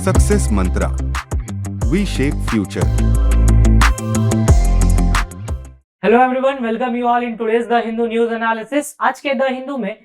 Success Mantra, V shape future. Hello everyone, welcome you all in today's the Hindu news analysis. आज के the Hindu में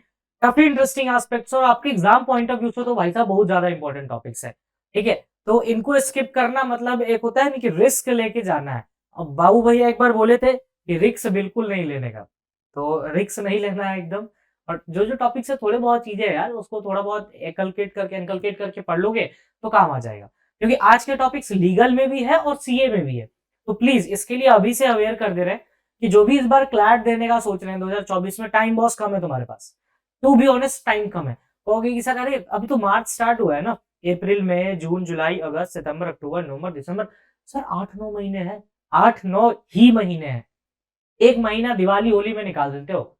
काफी interesting aspects और आपके एग्जाम पॉइंट ऑफ व्यू से तो भाई साहब बहुत ज्यादा इंपॉर्टेंट टॉपिक्स है। ठीक है, तो इनको स्किप करना मतलब एक होता है ना कि रिस्क लेके जाना है। अब बाबू भैया एक बार बोले थे कि रिस्क बिल्कुल नहीं लेने का, तो रिस्क नहीं लेना है एकदम। और जो टॉपिक्स है थोड़े बहुत चीजें है यार, उसको थोड़ा बहुत इनकलकेट करके पढ़ लोगे तो काम आ जाएगा, क्योंकि आज के टॉपिक्स लीगल में भी है और सीए में भी है। तो प्लीज इसके लिए अभी से अवेयर कर दे रहे हैं कि जो भी इस बार क्लैट देने का सोच रहे हैं 2024 में, टाइम बहुत कम है तुम्हारे पास। टू बी ऑनेस्ट टाइम कम है। कहोगे कि सर अरे अभी तो मार्च स्टार्ट हुआ है ना, अप्रैल मई जून जुलाई अगस्त सितंबर अक्टूबर नवंबर दिसंबर, सर 8-9 महीने हैं, 8-9 ही महीने हैं। एक महीना दिवाली होली में निकाल देते हो,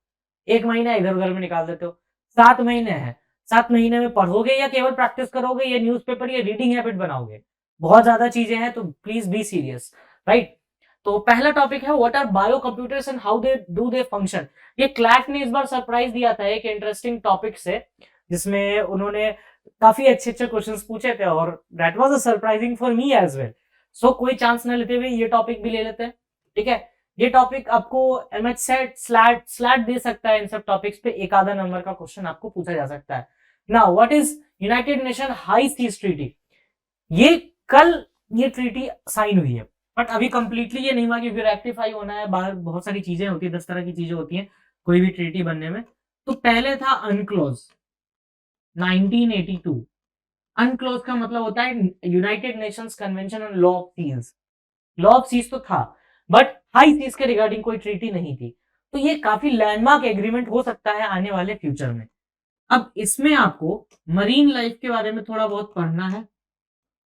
एक महीना इधर उधर में निकाल देते हो, 7 महीने हैं। 7 महीने में पढ़ोगे या केवल प्रैक्टिस करोगे या न्यूज़पेपर या रीडिंग हैबिट बनाओगे? बहुत ज्यादा चीजें हैं, तो प्लीज बी सीरियस, राइट। तो पहला टॉपिक है what are bio computers and how they do they function. ये क्लैट ने इस बार सरप्राइज दिया था एक इंटरेस्टिंग टॉपिक से, जिसमें उन्होंने काफी अच्छे अच्छे क्वेश्चंस पूछे थे और that was a surprising for me as well. So कोई चांस न लेते हुए ये टॉपिक भी ले लेते हैं। ठीक है, ये टॉपिक आपको एमएच सेट स्लैट दे सकता है। इन सब टॉपिक्स पे एक आधा नंबर का क्वेश्चन आपको पूछा जा सकता है। Now what is United Nation high seas treaty. ये कल ये ट्रीटी साइन हुई है, बट अभी कंप्लीटली ये नहीं हुआ क्योंकि रेक्टिफाई होना है, बाहर बहुत सारी चीजें होती है, 10 तरह की चीजें होती हैं कोई भी ट्रीटी बनने में। तो पहले था अनक्लोज 1982। अनक्लोज का मतलब होता है United Nations convention on law of seas. Law of seas तो था, बट हाई सीज के रिगार्डिंग कोई ट्रीटी नहीं थी। तो ये काफी लैंडमार्क एग्रीमेंट हो सकता है आने वाले फ्यूचर में। अब इसमें आपको मरीन लाइफ के बारे में थोड़ा बहुत पढ़ना है,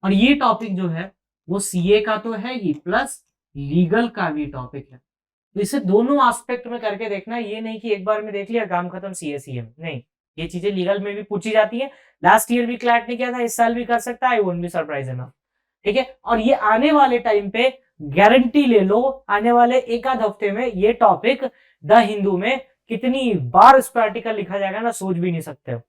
और ये टॉपिक जो है वो सीए का तो है ही, प्लस लीगल का भी टॉपिक है। तो इसे दोनों एस्पेक्ट में करके देखना, ये नहीं कि एक बार में देख लिया काम खत्म सीए सीएम, नहीं। ये चीजें लीगल में भी पूछी जाती है। लास्ट ईयर भी क्लैट ने किया था, इस साल भी कर सकता है, आई वोंट बी सरप्राइज इनफ। ठीक है, और ये आने वाले टाइम पे गारंटी ले लो, आने वाले एक आध हफ्ते में ये टॉपिक द हिंदू में कितनी बार इस पर आर्टिकल लिखा जाएगा ना, सोच भी नहीं सकते हो।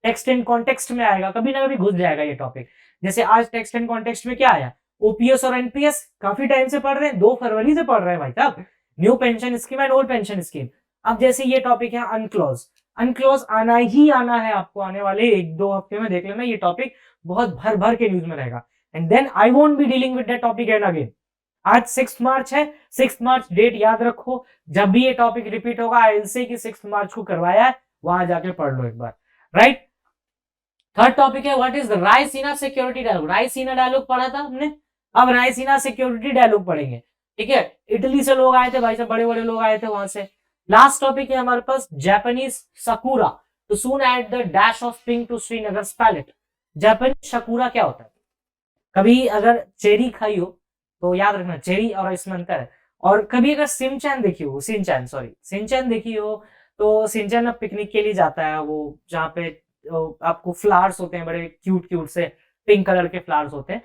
टेक्स्ट एंड कॉन्टेक्स्ट में आएगा, कभी ना कभी घुस जाएगा ये टॉपिक। जैसे आज टेक्स्ट एंड कॉन्टेक्स्ट में क्या आया, ओपीएस और एनपीएस काफी टाइम से पढ़ रहे हैं, 2 फरवरी से पढ़ रहे हैं भाई साहब, new pension scheme and old pension scheme. अब जैसे ये टॉपिक है अनक्लोज, अनक्लोज आना ही आना है आपको, आने वाले 1-2 हफ्ते में देख लेना, ये टॉपिक बहुत भर भर के न्यूज में रहेगा। And then I won't be dealing with that topic and again. आज 6 मार्च है, 6 मार्च डेट याद रखो, जब भी ये टॉपिक रिपीट होगा आई विल से कि 6 मार्च को करवाया है, वहां जाके पढ़ लो एक बार, राइट। थर्ड टॉपिक है what is the Raisina security dialogue. Raisina dialogue पढ़ा था हमने, अब रायसीना सिक्योरिटी डायलॉग पढ़ेंगे। ठीक है, इटली से लोग आए थे भाई साहब, बड़े बड़े लोग आए थे वहां से। लास्ट टॉपिक है हमारे पास Japanese sakura to soon add the dash of pink to Srinagar palette. Japanese sakura क्या होता है? कभी अगर चेरी खाई हो तो याद रखना चेरी और इसमें अंतर है। और कभी अगर सिंचैन देखी हो, सिंचैन देखी हो, तो सिंचैन अब पिकनिक के लिए जाता है वो, जहाँ पे आपको फ्लावर्स होते हैं बड़े क्यूट क्यूट से, पिंक कलर के फ्लावर्स होते हैं,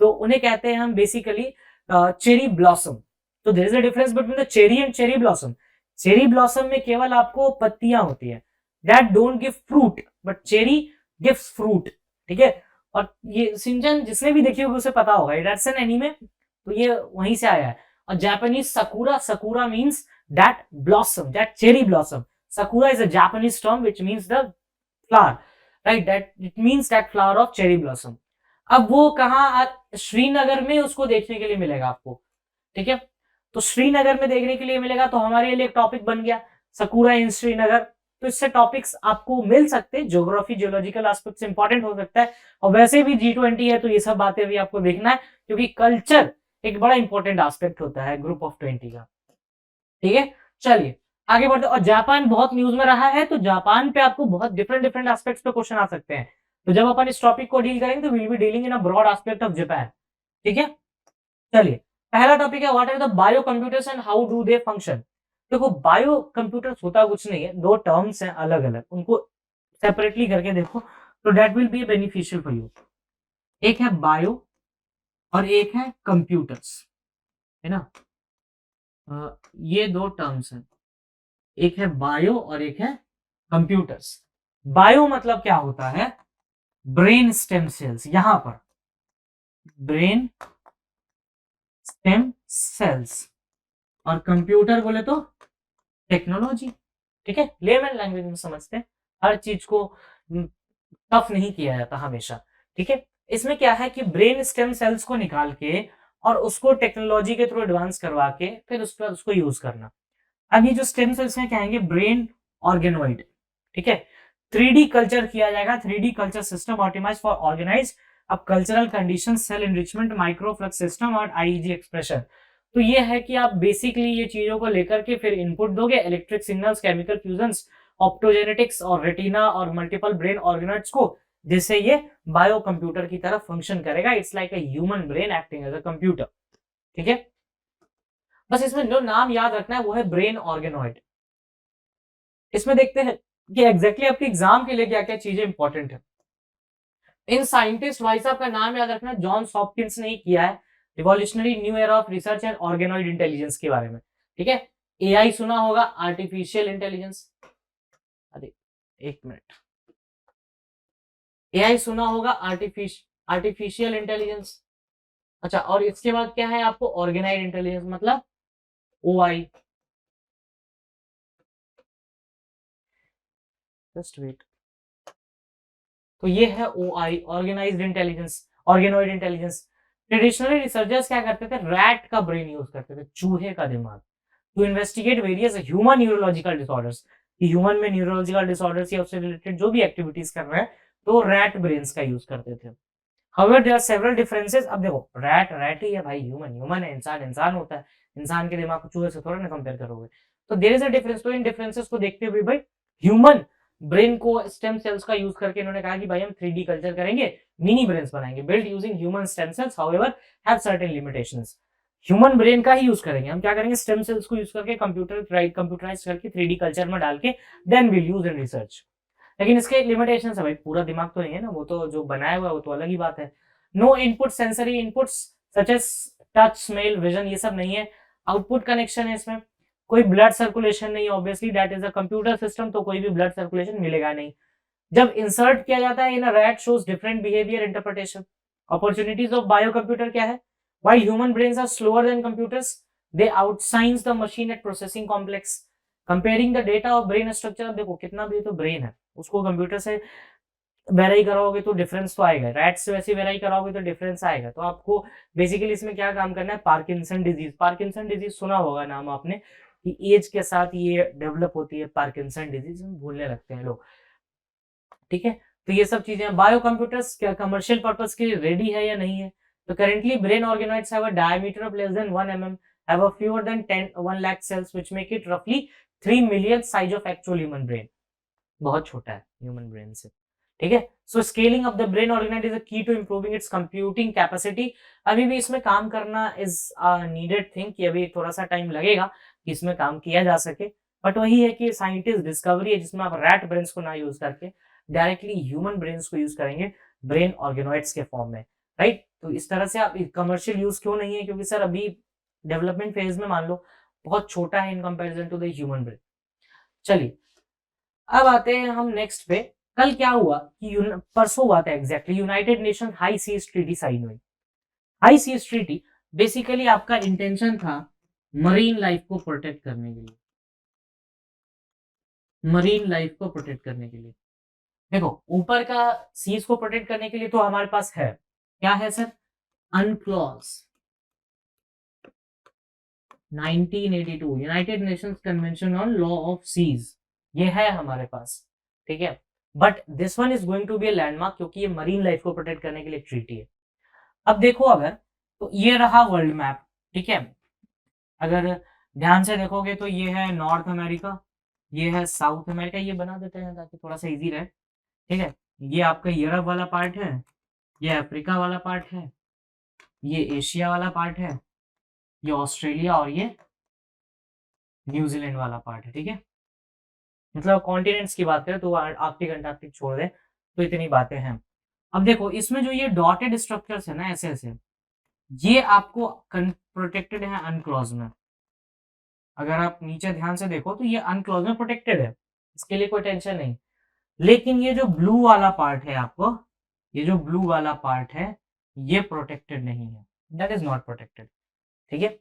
तो उन्हें कहते हैं हम बेसिकली चेरी ब्लॉसम। तो there is a difference between the cherry and cherry blossom. Cherry blossom में केवल आपको पत्तियां होती है, that don't give fruit, but cherry gives fruit. ठीक है, और ये सिंचन जिसने भी देखी होगी उसे पता होगा, दैट्स एन एनीमे, तो ये वहीं से आया है। और Japanese sakura, sakura means that blossom, that cherry blossom. Sakura is a Japanese term which means the flower, right? That it means that flower of cherry blossom. अब वो कहाँ, श्रीनगर में उसको देखने के लिए मिलेगा आपको। ठीक है, तो श्रीनगर में देखने के लिए मिलेगा, तो हमारे लिए एक टॉपिक बन गया सकुरा इन श्रीनगर। तो इससे टॉपिक्स आपको मिल सकते हैं, ज्योग्राफी जियोलॉजिकल एस्पेक्ट्स इंपॉर्टेंट हो सकता है। और वैसे भी G20 है, तो ये सब बातें भी आपको देखना है, क्योंकि कल्चर एक बड़ा इंपॉर्टेंट एस्पेक्ट होता है ग्रुप ऑफ 20 का। ठीक है, चलिए आगे बढ़ते। और जापान बहुत न्यूज में रहा है, तो जापान पे आपको बहुत डिफरेंट डिफरेंट एस्पेक्ट्स पे क्वेश्चन आ सकते हैं। तो जब अपन इस टॉपिक को डील करेंगे तो will be dealing in a broad aspect of Japan. ठीक है, चलिए पहला टॉपिक है what are the bio computers and how do they function. देखो बायो कंप्यूटर्स होता कुछ नहीं है, 2 टर्म्स हैं अलग अलग, उनको सेपरेटली करके देखो तो that will be beneficial for you. एक है बायो और एक है कंप्यूटर्स, है ना। ये 2 टर्म्स हैं, एक है बायो और एक है कंप्यूटर्स। बायो मतलब क्या होता है, ब्रेन स्टेम सेल्स। यहां पर ब्रेन स्टेम सेल्स, और कंप्यूटर बोले तो टेक्नोलॉजी। ठीक है, लेमन लैंग्वेज में समझते हैं, हर चीज को टफ नहीं किया जाता हमेशा। ठीक है, इसमें क्या है कि ब्रेन स्टेम सेल्स को निकाल के और उसको टेक्नोलॉजी के थ्रू एडवांस करवा के फिर उसके बाद उसको यूज करना। अब ये जो स्टेम सेल्स में कहेंगे ब्रेन ऑर्गेनॉइड। ठीक है, 3D कल्चर किया जाएगा, 3D culture system optimise for organise अब cultural condition, cell enrichment, microflux system और आईईजी एक्सप्रेशन। तो ये है कि आप बेसिकली ये चीजों को लेकर के फिर इनपुट दोगे, electric signals, chemical fusions, optogenetics और रेटिना और मल्टीपल ब्रेन ऑर्गेनॉइड्स को, जिससे ये बायो कंप्यूटर की तरह फंक्शन करेगा। It's like a human brain acting as a computer. ठीक है, बस इसमें जो नाम याद रखना है वो है ब्रेन ऑर्गेनॉइड। इसमें देखते हैं कि एग्जैक्टली आपके एग्जाम के लिए क्या क्या चीजें इंपॉर्टेंट है। इन साइंटिस्ट भाई साहब का नाम याद रखना, जॉन हॉपकिंस ने किया है, revolutionary new era of research and organoid intelligence के बारे में। ठीक है, एआई सुना होगा, आर्टिफिशियल इंटेलिजेंस। अरे एक मिनट, एआई सुना होगा, आर्टिफिशियल इंटेलिजेंस। अच्छा, और इसके बाद क्या है आपको, ऑर्गेनाइज इंटेलिजेंस, मतलब ओआई। जस्ट वेट, तो ये है OI, organized intelligence, organoid intelligence. Traditionally researchers क्या करते थे, रैट का ब्रेन यूज करते थे, चूहे का दिमाग, to investigate various human neurological disorders. Human में न्यूरोलॉजिकल डिसऑर्डर्स या उससे रिलेटेड जो भी एक्टिविटीज कर रहे हैं, तो रैट ब्रेन्स का यूज करते थे। However there are several differences. अब देखो, रैट रैट ही है भाई, ह्यूमन ह्यूमन है, इंसान इंसान होता है, इंसान के दिमाग को चूहे से थोड़ा ना कंपेयर करोगे। तो देयर इज अ डिफरेंस। तो इन डिफरेंसेस को देखते हुए भाई ह्यूमन ब्रेन को स्टेम सेल्स का यूज करके इन्होंने कहा कि भाई हम 3D कल्चर करेंगे, मिनी ब्रेन्स बनाएंगे, build using human stem cells, however have certain limitations. Human brain का ही यूज करेंगे हम, क्या करेंगे, स्टेम सेल्स को यूज करके कंप्यूटराइज करके 3D कल्चर में डाल के then will use in research. लेकिन इसके लिमिटेशन है भाई, पूरा दिमाग तो नहीं है ना, वो तो जो बनाया हुआ है वो तो अलग ही बात है। No input sensory inputs such as touch, smell, vision, ये सब नहीं है। आउटपुट कनेक्शन है इसमें, कोई ब्लड सर्कुलेशन नहीं, obviously that is a computer system, तो कोई भी ब्लड सर्कुलेशन मिलेगा नहीं। जब इंसर्ट किया जाता है in a rat shows different behaviour interpretation. Opportunities of bio computer क्या है, while human brains are slower than computers, they outshine the machine at processing complex, comparing the data of brain structure. अब देखो कितना भी तो brain है, उसको computer से वेराई कराओगे तो डिफरेंस तो आएगा, रैट से वैसे वेराई कराओगे तो डिफरेंस आएगा। तो आपको बेसिकली इसमें क्या काम करना है, पार्किंसन डिजीज। पार्किंसन डिजीज सुना होगा नाम आपने, कि एज के साथ ये डेवलप होती है, पार्किंसन डिजीज, भूलने लगते हैं लोग। ठीक है, तो ये सब चीजें, बायो कंप्यूटर्स क्या कमर्शियल पर्पस के लिए रेडी है या नहीं है। तो currently brain organoids have a diameter of less than 1 mm, have a fewer than 1 lakh cells which make it roughly 3 million size of actual human brain। बहुत छोटा है ह्यूमन ब्रेन से। ठीक है, so scaling of the brain organise is a key to improving its computing capacity. अभी भी इसमें काम करना इज नीडेड थिंग, कि अभी थोड़ा सा टाइम लगेगा कि इसमें काम किया जा सके। बट वही है कि साइंटिस्ट डिस्कवरी है जिसमें आप रैट ब्रेन्स को ना यूज करके डायरेक्टली ह्यूमन ब्रेन्स को यूज करेंगे ब्रेन ऑर्गेनॉइड्स के फॉर्म में, राइट। तो इस तरह से आप कमर्शियल यूज क्यों नहीं है, क्योंकि सर अभी डेवलपमेंट फेज में मान लो बहुत छोटा है in comparison to the human brain. चलिए, अब आते हैं हम नेक्स्ट पे। कल क्या हुआ कि परसों हुआ था exactly, United Nation high seas treaty sign हुई। हाई सीज ट्रीटी बेसिकली आपका इंटेंशन था मरीन लाइफ को प्रोटेक्ट करने के लिए, मरीन लाइफ को प्रोटेक्ट करने के लिए। देखो, ऊपर का सीज को प्रोटेक्ट करने के लिए तो हमारे पास है, क्या है sir, UNCLOS 1982 United Nations convention on law of seas, ये है हमारे पास। ठीक है, but this one is going to be a landmark, क्योंकि ये मरीन लाइफ को प्रोटेक्ट करने के लिए ट्रीटी है। अब देखो, अगर तो ये रहा वर्ल्ड मैप। ठीक है, अगर ध्यान से देखोगे तो ये है नॉर्थ अमेरिका, ये है साउथ अमेरिका, ये बना देते हैं ताकि थोड़ा सा इजी रहे। ठीक है, ये आपका यूरोप वाला पार्ट है, ये अफ्रीका वाला पार्ट है, ये एशिया वाला पार्ट है, ये ऑस्ट्रेलिया और ये न्यूजीलैंड वाला पार्ट है। ठीक है, मतलब कॉन्टिनेंट्स की बात करें तो आर्कटिक अंटार्कटिक छोड़ दे तो इतनी बातें हैं। अब देखो, इसमें जो ये डॉटेड स्ट्रक्चर्स है ना, ऐसे ऐसे, ये आपको प्रोटेक्टेड है अनक्लॉज में। अगर आप नीचे ध्यान से देखो तो ये अनक्लॉज में प्रोटेक्टेड है, इसके लिए कोई टेंशन नहीं। लेकिन ये जो ब्लू वाला पार्ट है आपको, ये जो ब्लू वाला पार्ट है, ये प्रोटेक्टेड नहीं है, दैट इज नॉट प्रोटेक्टेड। ठीक है,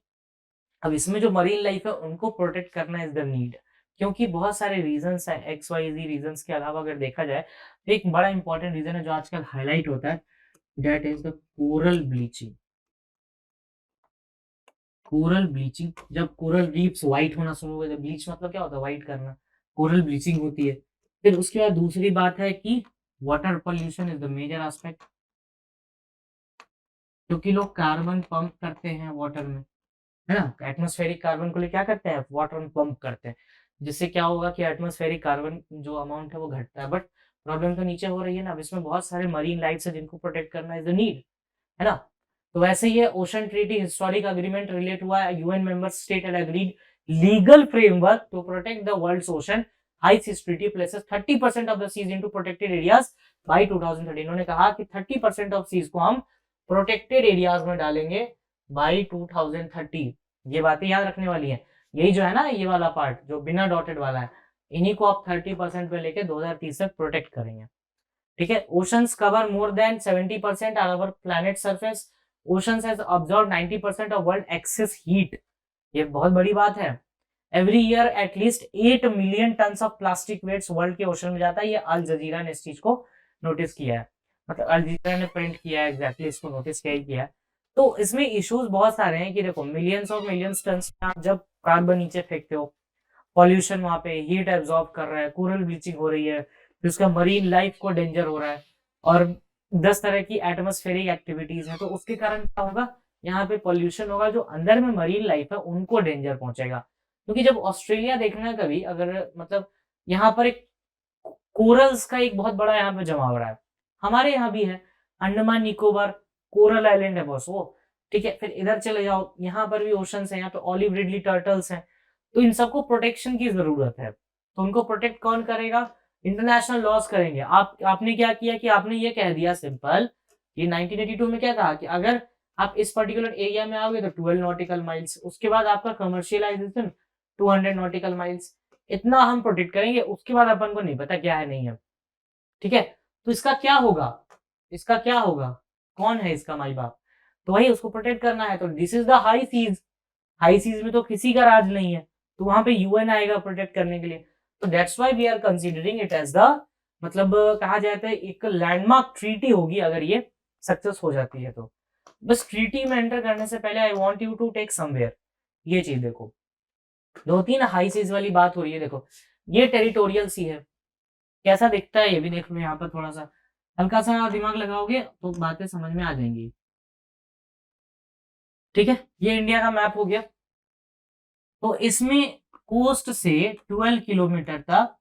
अब इसमें जो मरीन लाइफ है उनको प्रोटेक्ट करना इज द नीड, क्योंकि बहुत सारे रीजंस हैं, एक्स वाई जी रीजंस के अलावा अगर देखा जाए तो एक बड़ा इंपॉर्टेंट रीजन है जो आजकल हाईलाइट होता है, that is the coral bleaching. Coral bleaching, जब कोरल रीफ्स व्हाइट होना शुरू हो गए, ब्लीच मतलब क्या होता है, व्हाइट करना, कोरल ब्लीचिंग होती है। फिर उसके बाद दूसरी बात है कि water pollution is the major aspect, क्योंकि लोग कार्बन पंप करते हैं वाटर में, है ना, एटमॉस्फेरिक कार्बन को लिए क्या करते हैं, वाटर में पंप करते हैं, जिससे क्या होगा कि एटमॉस्फेरिक कार्बन जो अमाउंट है वो घटता है, बट प्रॉब्लम तो नीचे हो रही है ना। अब इसमें बहुत सारे मरीन लाइफ्स है जिनको प्रोटेक्ट करना इज द नीड, है ना। तो वैसे ही है ocean treaty historic agreement relate हुआ है, UN member state and agreed legal framework to protect the world's ocean. High seas treaty places 30% of the seas into protected areas by 2030। इन्होंने कहा कि 30% ऑफ सीज को हम प्रोटेक्टेड एरियाज में डालेंगे bye 2030। ये बातें याद रखने वाली है, यही जो है ना ये वाला पार्ट जो बिना डॉटेड वाला है, इन्हीं को आप 30% पे लेके 2030 तक प्रोटेक्ट करेंगे। ठीक है, oceans cover more than 70% of our planet surface, oceans has absorb 90% of world excess heat. ये बहुत बड़ी बात है। Every year at least 8 million tons of plastic wastes world के ओशन में जाता है। ये अल जजीरा ने इस चीज को नोटिस किया है, मतलब अल जजीरा ने प्रिंट किया है, एग्जैक्टली इसको नोटिस किया है। तो इसमें इश्यूज बहुत सारे हैं कि देखो मिलियंस ऑफ मिलियंस टन्स आप जब कार्बन नीचे फेंकते हो, पॉल्यूशन वहां पे हीट एब्जॉर्ब कर रहा है, कोरल ब्लीचिंग हो रही है, फिर उसका मरीन लाइफ को डेंजर हो रहा है, और 10 तरह की एटमॉस्फेरिक एक्टिविटीज है, तो उसके कारण क्या होगा, यहाँ पे पॉल्यूशन होगा, जो अंदर में मरीन लाइफ है उनको डेंजर पहुंचेगा। क्योंकि जब ऑस्ट्रेलिया देखना कभी अगर मतलब यहाँ पर एक कोरल्स का एक बहुत बड़ा यहाँ पे जमा हो रहा है, हमारे यहाँ भी है, अंडमान निकोबार कोरल आइलैंड है बॉस वो। ठीक है, फिर इधर चले जाओ, यहाँ पर भी ओशंस है, यहाँ पे ऑलिव रिडली टर्टल्स हैं, तो इन सबको प्रोटेक्शन की जरूरत है। तो उनको प्रोटेक्ट कौन करेगा, इंटरनेशनल लॉज करेंगे। आपने क्या किया कि आपने ये कह दिया सिंपल, ये 1982 में क्या कहा कि अगर आप इस पर्टिकुलर एरिया में आओगे तो 12 नॉटिकल माइल्स, उसके बाद आपका कमर्शियलाइजेशन 200 नॉटिकल माइल्स, इतना हम प्रोटेक्ट करेंगे, उसके बाद अपन को नहीं पता क्या है नहीं है। ठीक है, तो इसका क्या होगा, इसका क्या होगा, कौन है इसका माई बाप, तो वही उसको प्रोटेक्ट करना है। तो this is the high seas, high seas में तो किसी का राज नहीं है, तो वहां पे यूएन आएगा प्रोटेक्ट करने के लिए। तो that's why we are considering it as the, मतलब कहा जाता है एक लैंडमार्क ट्रीटी होगी अगर ये सक्सेस हो जाती है तो। बस ट्रीटी में एंटर करने से पहले I want you to take somewhere, ये चीज देखो, 2-3 हाई सीज वाली बात हो रही है। देखो ये टेरिटोरियल सी है, कैसा दिखता है ये भी देख लो, यहाँ पर थोड़ा सा हल्का सा दिमाग लगाओगे तो बातें समझ में आ जाएंगी। ठीक है, ये इंडिया का मैप हो गया। तो इसमें कोस्ट से 12 किलोमीटर तक,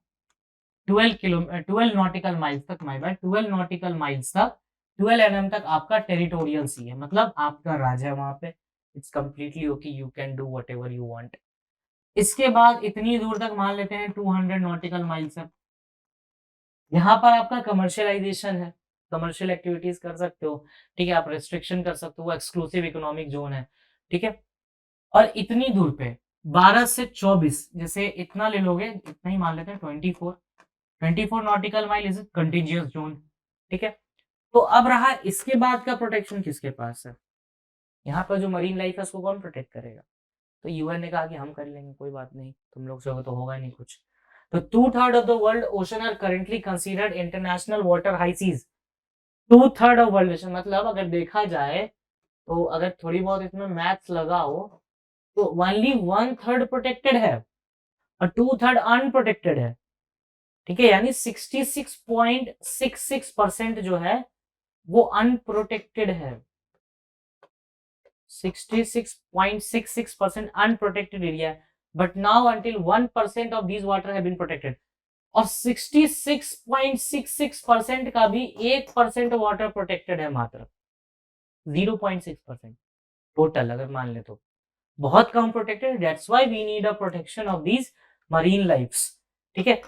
12 नॉटिकल माइल्स तक, माय बैड, 12 नॉटिकल माइल्स तक, 12 एनएम तक आपका टेरिटोरियल सी है, मतलब आपका राज है वहां पे। It's completely okay, you can do whatever you want. इसके बाद इतनी दूर तक मान लेते हैं 200 नॉटिकल माइल्स है, यहाँ पर आपका कमर्शियलाइजेशन है, कमर्शियल एक्टिविटीज कर सकते हो। ठीक है, आप रेस्ट्रिक्शन कर सकते हो, एक्सक्लूसिव इकोनॉमिक जोन है। ठीक है, और इतनी दूर पे 12 से 24, जैसे इतना ले लोगे, इतना ही मान लेते हैं 24 नॉटिकल माइल इज कंटिजियस जोन। ठीक है, तो अब रहा इसके बाद का प्रोटेक्शन किसके पास है, यहाँ पर जो मरीन लाइफ है उसको कौन प्रोटेक्ट करेगा। तो यूएन ने कहा कि हम कर लेंगे, कोई बात नहीं, तुम लोग से तो होगा नहीं कुछ। तो 2/3 of the world ocean are currently considered international water high seas. 2/3 of world ocean, मतलब अगर देखा जाए तो अगर थोड़ी बहुत इसमें मैथ्स लगाओ तो ओनली 1/3 प्रोटेक्टेड है और 2/3 अनप्रोटेक्टेड है। ठीक है, यानी 66.66% जो है वो अनप्रोटेक्टेड है, 66.66% अनप्रोटेक्टेड एरिया है, but now until 1% of these water have been protected. और 66.66% का भी 1% वाटर प्रोटेक्टेड है, मात्र 0.6% टोटल अगर मान ले तो बहुत कम protected. That's why we need a protection of these marine lifes. ठीक है,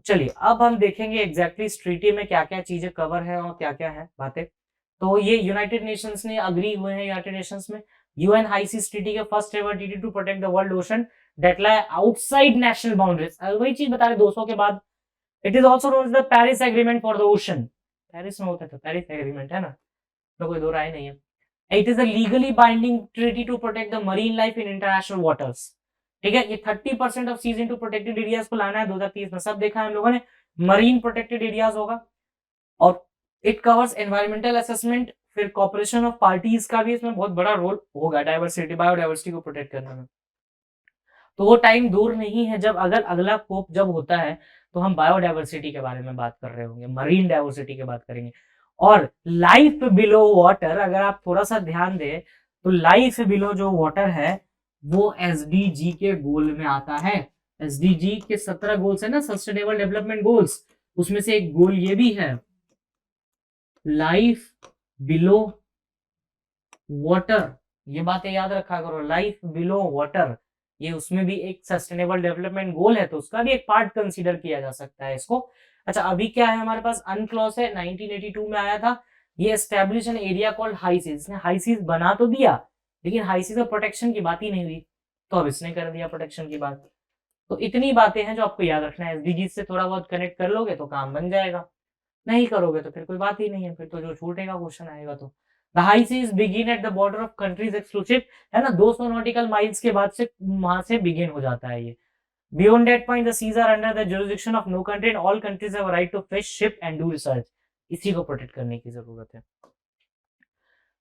चलिए अब हम देखेंगे एग्जैक्टली इस ट्रीटी में क्या क्या चीजें कवर है और क्या क्या है बातें। तो ये यूनाइटेड नेशंस ने अग्री हुए हैं, यूनाइटेड नेशंस में यूएन हाई सीज ट्रीटी के first ever treaty to protect the world ocean that lie outside national boundaries. वही चीज बता रहे 200 के बाद। It is also known as the Paris agreement for the ocean, Paris में होता था पेरिस एग्रीमेंट, है ना। तो कोई दो राय नहीं है। It is a legally binding treaty to protect the marine life in international waters. ठीक है, ये 30% of seas into protected areas को लाना है 2030 में, सब देखा है हम लोगों ने, मरीन प्रोटेक्टेड एरियाज होगा। और इट कवर्स एनवायरमेंटल असेसमेंट, फिर कॉर्पोरेशन ऑफ पार्टीज का भी इसमें बहुत बड़ा रोल होगा डाइवर्सिटी, बायोडाइवर्सिटी को प्रोटेक्ट करने में। तो वो टाइम दूर नहीं है जब अगर अगला कोप जब होता है तो हम बायोडाइवर्सिटी के बारे में बात कर रहे होंगे, मरीन डाइवर्सिटी की बात करेंगे। और लाइफ बिलो वाटर, अगर आप थोड़ा सा ध्यान दें तो लाइफ बिलो जो वाटर है वो एसडीजी के गोल में आता है। एसडीजी के 17 गोल्स है ना, सस्टेनेबल डेवलपमेंट गोल्स, उसमें से एक गोल ये भी है, लाइफ बिलो वाटर। ये बातें याद रखा करो, लाइफ बिलो वाटर, ये उसमें भी एक सस्टेनेबल डेवलपमेंट गोल है, तो उसका भी एक पार्ट कंसीडर किया जा सकता है इसको। अच्छा, अभी क्या है हमारे पास, अनक्लॉज है, 1982 में आया था, ये establish an area called high seas. इसने हाई सीज बना तो दिया, लेकिन हाई सीज में प्रोटेक्शन की बात ही नहीं हुई, तो अब इसने कर दिया प्रोटेक्शन की बात। तो इतनी बातें हैं जो आपको याद रखना है, एसडीजी से थोड़ा बहुत कनेक्ट कर लोगे तो काम बन जाएगा, नहीं करोगे तो फिर कोई बात ही नहीं है, फिर तो जो छूटेगा क्वेश्चन आएगा। तो the high seas begin at the border of countries exclusive, है ना, 200 नॉटिकल माइल्स के बाद से वहां से बिगिन हो जाता है ये। Beyond that point the seas are under the jurisdiction of no country and all countries have right to fish, ship and do research. इसी को प्रोटेक्ट करने की जरूरत है।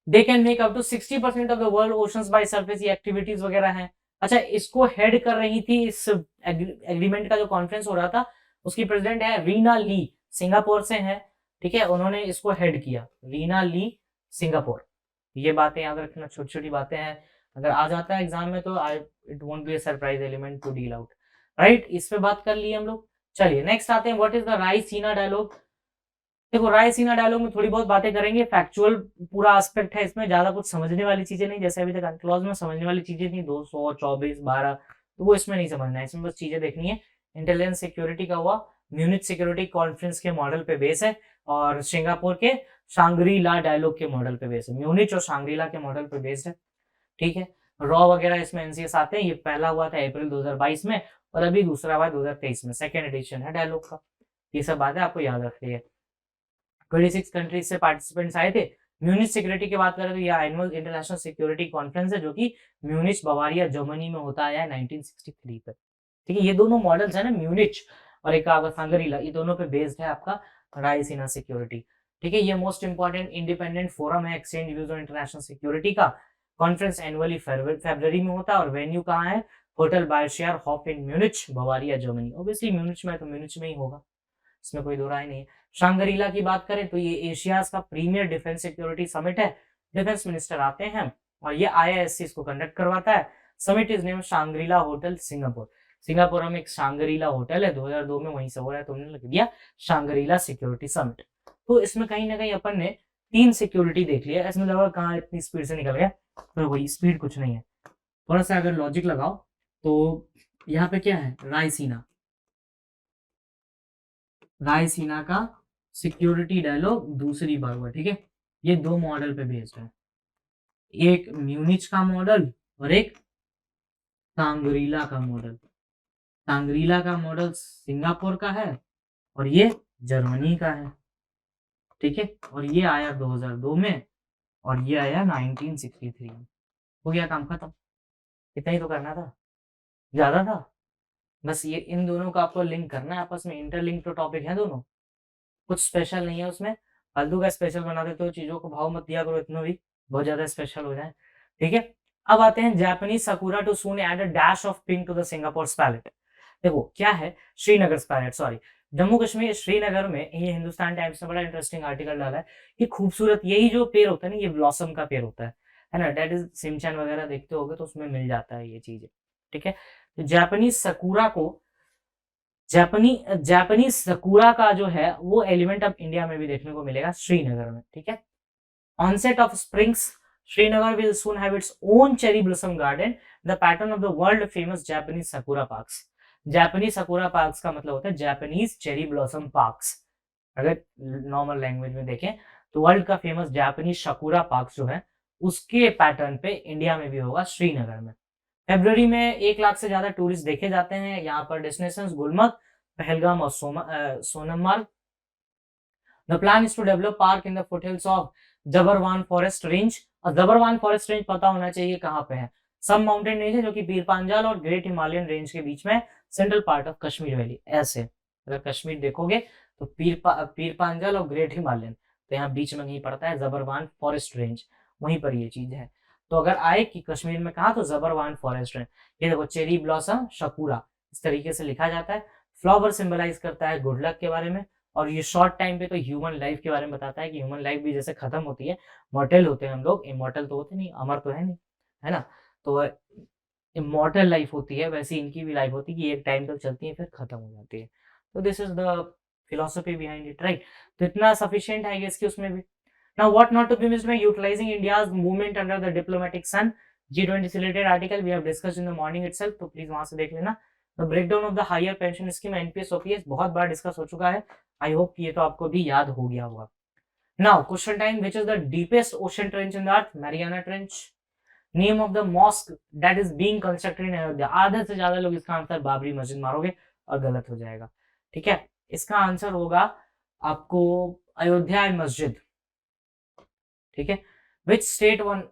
They can make up to 60% of the world oceans by surface, ये activities वगैरह हैं। अच्छा, इसको हेड कर रही थी, इस एग्रीमेंट का जो कॉन्फ्रेंस हो रहा था उसकी प्रेसिडेंट है रीना ली, सिंगापुर से है। ठीक है, उन्होंने इसको हेड किया, रीना ली, सिंगापुर। ये बातें याद रखना, छोटी छोटी बातें हैं, अगर आ जाता है एग्जाम में तो it won't be a surprise element to deal out. Right, इस पे बात कर ली हम लोग। चलिए नेक्स्ट आते हैं, what is the Raisina dialogue. देखो, रायसीना डायलॉग में थोड़ी बहुत बातें करेंगे, फैक्चुअल पूरा एस्पेक्ट है इसमें, ज्यादा कुछ समझने वाली चीजें नहीं, जैसे अभी तक अनक्लॉज में समझने वाली चीजें थी 200, 24, 12, तो वो इसमें नहीं समझना है, इसमें बस चीजें देखनी है। इंटेलिजेंस सिक्योरिटी का हुआ, म्यूनिच सिक्योरिटी कॉन्फ्रेंस के मॉडल पे बेस है, और सिंगापुर के शांग्री ला डायलॉग के मॉडल पे बेस है, म्यूनिच और शांग्री ला के मॉडल पे बेस्ड है। ठीक है, रॉ वगैरह इसमें एनसीएस आते हैं, ये पहला हुआ था अप्रैल 2022 में, और अभी दूसरा हुआ 2023 में, सेकेंड एडिशन है डायलॉग का। ये सब बातें आपको याद रखनी है। 26 कंट्रीज से पार्टिसिपेंट्स आए थे। म्यूनिच सिक्योरिटी की बात करें तो यह एनुअल इंटरनेशनल सिक्योरिटी कॉन्फ्रेंस है, जो कि म्यूनिच बवारिया जर्मनी में होता आया है 1963 पे। ठीक है, ये दोनों मॉडल्स है ना, म्यूनिच और एक आपका सांगरीला, ये दोनों पे बेस्ड है आपका रायसीना सिक्योरिटी। ठीक है, ये मोस्ट इंपॉर्टेंट इंडिपेंडेंट फोरम है exchange views on international security का। कॉन्फ्रेंस एनुअली फरवरी में होता है, और वेन्यू कहाँ है, hotel Bayerischer Hof in Munich Bavaria Germany. Obviously Munich में तो म्यूनिच में ही होगा, इसमें कोई दो राय नहीं है। शांगरीला की बात करें तो ये एशिया का प्रीमियर डिफेंस सिक्योरिटी समिट है, डिफेंस मिनिस्टर आते हैं और ये IISC इसको कंडक्ट करवाता है। Summit is name Shangri-La hotel Singapore. Singapore में एक शांग्रीला होटल है, 2002 में वहीं से हो रहा है, तुमने लिख दिया शांग्रीला सिक्योरिटी समिट। तो इसमें कहीं ना कहीं अपन ने 3 सिक्योरिटी देख लिया, इसमें लगा कहाँ इतनी स्पीड से निकल गया, पर वही स्पीड कुछ नहीं है, थोड़ा सा अगर लॉजिक लगाओ तो यहाँ पे क्या है, रायसीना, रायसीना का सिक्योरिटी डायलॉग दूसरी बार हुआ। ठीक है, ये 2 मॉडल पे बेस्ड है, एक म्यूनिच का मॉडल और एक सांग्रीला का मॉडल। सांग्रीला का मॉडल सिंगापुर का है और ये जर्मनी का है। ठीक है, और ये आया 2002 में और ये आया 1963 में। हो गया काम खत्म, इतना ही तो करना था, ज्यादा था। बस ये इन दोनों का आपको लिंक करना है आपस में, इंटरलिंक तो टॉपिक है दोनों, कुछ स्पेशल नहीं है उसमें, फालतू का स्पेशल बना देते हो, चीजों को भाव मत दिया करो इतना भी, बहुत ज्यादा स्पेशल हो जाए। ठीक है, अब आते हैं Japanese sakura to soon add a dash of pink to the Singapore palette. देखो क्या है, श्रीनगर पैलेट, सॉरी, जम्मू कश्मीर श्रीनगर में, ये हिंदुस्तान टाइम्स ने बड़ा इंटरेस्टिंग आर्टिकल डाला है कि खूबसूरत यही जो पेड़ होता है ना, ये ब्लॉसम का पेड़ होता है ना, डेट इज सिमचैन वगैरह देखते होगे तो उसमें मिल जाता है ये चीजें। ठीक है, तो जापानीज सकुरा को, जापानीज सकुरा का जो है वो एलिमेंट अब इंडिया में भी देखने को मिलेगा श्रीनगर में। ठीक है, onset of springs, Srinagar will soon have its own cherry blossom garden, the pattern of the world famous Japanese sakura parks. Japanese sakura parks का मतलब होता है जापानीज चेरी ब्लॉसम पार्क्स। अगर नॉर्मल लैंग्वेज में देखें तो वर्ल्ड का फेमस जापानीज सकुरा पार्क्स जो है उसके पैटर्न पे इंडिया में भी होगा श्रीनगर में। फरवरी में 1 लाख से ज्यादा टूरिस्ट देखे जाते हैं यहाँ पर। डेस्टिनेशन गुलमर्ग, पहलगाम और Sonamarg. The plan is to develop park in the foothills of Zabarwan forest range. और जबरवान फॉरेस्ट रेंज पता होना चाहिए कहाँ पे है, सब माउंटेन रेंज है जो कि पीर पांजाल और ग्रेट हिमालयन रेंज के बीच में, central part of Kashmir valley. ऐसे अगर कश्मीर देखोगे तो पीर पांजाल और ग्रेट हिमालयन, तो यहाँ बीच में कहीं पड़ता है जबरवान फॉरेस्ट रेंज, वहीं पर ये चीज है। तो अगर आए कि कश्मीर में कहा, तो जबरवान फॉरेस्ट रेंज। ये देखो चेरी ब्लॉसम शकुरा इस तरीके से लिखा जाता है। फ्लावर सिंबलाइज करता है गुड लक के बारे में, और ये शॉर्ट टाइम पे तो ह्यूमन लाइफ के बारे में बताता है कि ह्यूमन लाइफ भी जैसे खत्म होती है, मॉर्टल होते हैं हम लोग, इमॉर्टल तो होते नहीं, अमर तो है नहीं, है ना, तो इमॉर्टल लाइफ होती है, वैसी इनकी भी लाइफ होती है कि एक टाइम तक चलती है फिर खत्म हो जाती है। तो this is the philosophy behind it, right. तो इतना सफिशिएंट है गेस कि उसमें भी। Now what not to be missed by utilizing India's movement under the diplomatic sun, G20 से related article we have discussed in the morning itself, तो please वहां से देख लेना। The breakdown of the higher pension scheme NPS OPS बहुत बार discuss हो चुका है, आई होप ये तो आपको भी याद हो गया होगा। Now question time, which is the deepest ocean trench in the earth, Mariana trench. Name of the mosque that is being constructed in Ayodhya, आधे से ज्यादा लोग इसका आंसर बाबरी मस्जिद मारोगे और गलत हो जाएगा, ठीक है। इसका आंसर होगा आपको अयोध्या मस्जिद, ठीक है। विच स्टेट वन,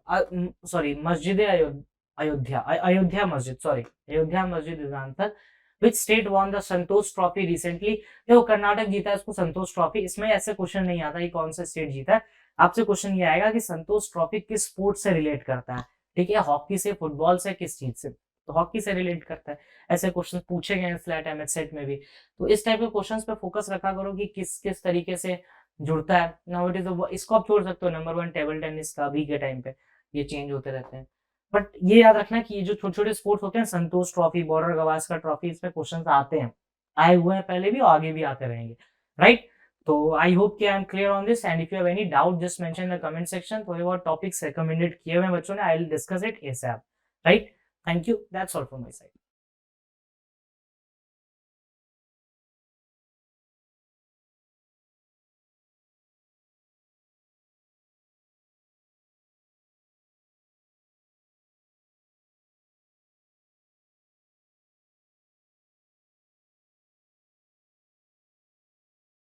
सॉरी मस्जिद अयोध्या, अयोध्या मस्जिद, सॉरी अयोध्या मस्जिद is answer. Which state won the Santosh trophy recently, देखो कर्नाटक जीता है इसको संतोष ट्रॉफी, इसमें ऐसे क्वेश्चन नहीं आता ये कौन सा स्टेट जीता है, आपसे क्वेश्चन ये आएगा कि संतोष ट्रॉफी किस स्पोर्ट से रिलेट करता है, ठीक है, हॉकी से, फुटबॉल से, किस चीज से, तो हॉकी से रिलेट करता है। ऐसे क्वेश्चन पूछे गए हैं फ्लैट एमएच सेट में भी, तो इस टाइप के क्वेश्चंस पे फोकस रखा करो कि किस किस तरीके से जुड़ता है। नाउ इट इज, इसको आप छोड़ सकते हो, नंबर 1 टेबल टेनिस का अभी के टाइम पे, ये चेंज होते रहते हैं, बट ये याद रखना कि ये जो छोटे छोटे स्पोर्ट्स होते हैं, संतोष ट्रॉफी, बॉर्डर गवास्कर ट्रॉफी, इसमें क्वेश्चंस आते हैं, आए हुए हैं पहले भी और आगे भी आते रहेंगे, राइट। तो आई होप कि I am clear on this, and if you have any doubt just mention in the comment section. थोड़े बहुत टॉपिक्स रिकमेंडेड किए हुए हैं बच्चों ने, I will discuss it ASAP, right. Thank you, that's all from my side.